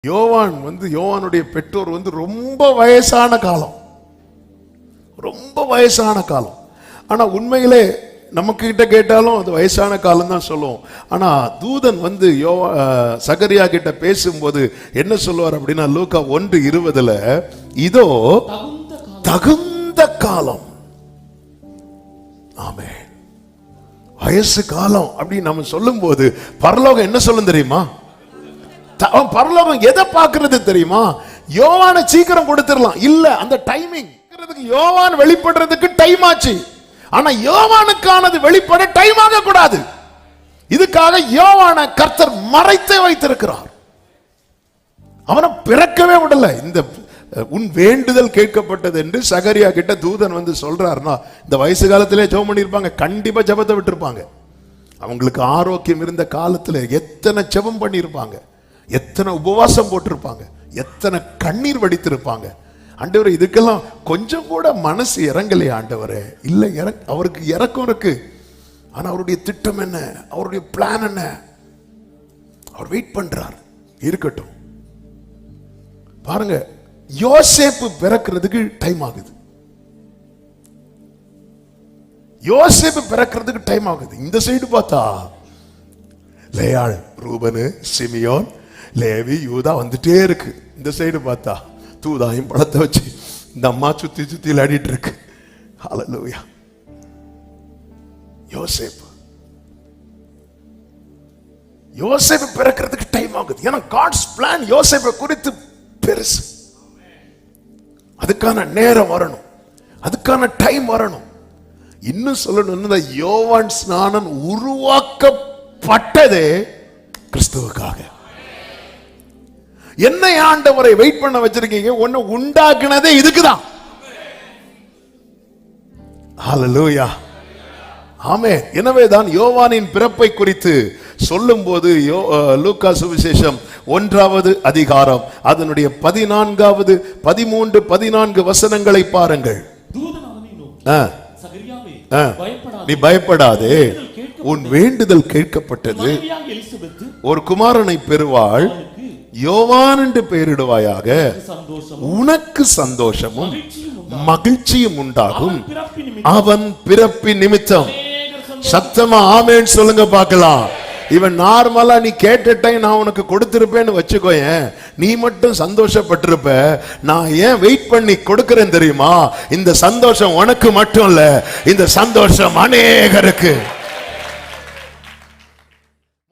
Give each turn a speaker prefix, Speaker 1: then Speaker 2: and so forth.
Speaker 1: யோவானுடைய பெற்றோர் ரொம்ப வயசான காலம், ரொம்ப வயசான காலம். ஆனா உண்மையிலே நமக்கு கிட்ட கேட்டாலும் அது வயசான காலம் தான் சொல்லுவோம். ஆனா தூதன் சகரியா கிட்ட பேசும்போது என்ன சொல்லுவார் அப்படின்னா, லூக்கா 1:20 இதோ தகுந்த காலம். ஆமென். வயசு காலம் அப்படின்னு நம்ம சொல்லும் போது பரலோகம் என்ன சொல்லும் தெரியுமா? பரலோகம் எதை பார்க்கிறது தெரியுமா? யோவானை சீக்கிரம் கொடுத்துடலாம் இல்ல, அந்த டைமிங் யோவான் வெளிப்படுறதுக்கு டைம் ஆச்சு. ஆனா யோவானுக்கானது வெளிப்பட டைம் ஆக கூடாது. இதுக்காக யோவானை கர்த்தர் மறைத்து வைத்திருக்கிறார். அவனை பிறக்கவே விடல. இந்த உன் வேண்டுதல் கேட்கப்பட்டது என்று சகரியா கிட்ட தூதன் சொல்றாருன்னா, இந்த வயசு காலத்திலே ஜெபம் பண்ணிருப்பாங்க, கண்டிப்பா ஜெபத்தை விட்டுருப்பாங்க. அவங்களுக்கு ஆரோக்கியம் இருந்த காலத்துல எத்தனை ஜெபம் பண்ணிருப்பாங்க, எத்தனை உபவாசம் போட்டிருப்பாங்க, எத்தனை கண்ணீர் வடித்திருப்பாங்க. ஆண்டவரே, இதுக்கெல்லாம் கொஞ்சம் கூட மனசு இறங்கலையே ஆண்டவரே? இல்ல, அவருக்கு இறக்கம் இருக்கு. ஆனா அவருடைய திட்டம் என்ன, அவருடைய பிளான் என்ன? அவர் வெயிட் பண்றார். இருக்கட்டும். பாருங்க, யோசேப்பு பிறக்கிறதுக்கு டைம் ஆகுது. யோசேப்பு பிறக்கிறதுக்கு டைம் ஆகுது. இந்த சைடு பார்த்தா லேயாள், ரூபனு, சிமியோன், லேவி, யூதா வந்துட்டே இருக்கு. இந்த சைடு பார்த்தா தூதாயும் பழத்தை வச்சு இந்த அம்மா சுத்தி சுத்தி விளையாடிட்டு இருக்கு. ஹல்லேலூயா. யோசேப்பு பிறக்கிறதுக்கு டைம் ஆகுது. ஏன்னா காட்ஸ் பிளான் யோசேப்பை குறித்து பெருசு. அதுக்கான நேரம் வரணும், அதுக்கான டைம் வரணும். இன்னும் சொல்லணும், யோவான் ஸ்நானன் உருவாக்கப்பட்டதே கிறிஸ்துவுக்காக. என்ன ஆண்டவரை வெயிட் பண்ண வச்சிருக்கீங்க? ஒன்னு உண்டாக்குனதே இதுக்குதான். ஹல்லேலூயா. ஆமென். எனவேதான் யோவானின் பிறப்பை குறித்து சொல்லும் போது லூக்கா சுவிசேஷம் 1வது அதிகாரம் அதனுடைய 14, 13, 14 வசனங்களை பாருங்கள். நீ பயப்படாதே, உன் வேண்டுதல் கேட்கப்பட்டது. ஒரு குமாரனை பெறுவாள், யோவான் என்று பெயரிடுவாயாக. உனக்கு சந்தோஷமும் மகிழ்ச்சியும் உண்டாகும் அவன் பிறப்பின் நிமித்தம். சத்தமா ஆமென் சொல்லுங்க பார்க்கலாம். இவன் நார்மலா நீ கேட்ட டைம் நான் உனக்கு கொடுத்திருப்பேன்னு வச்சுக்கோயேன், நீ மட்டும் சந்தோஷப்பட்டிருப்ப. நான் ஏன் வெயிட் பண்ணி கொடுக்கிறேன் தெரியுமா? இந்த சந்தோஷம் உனக்கு மட்டும் இல்ல, இந்த சந்தோஷம் அநேகருக்கு.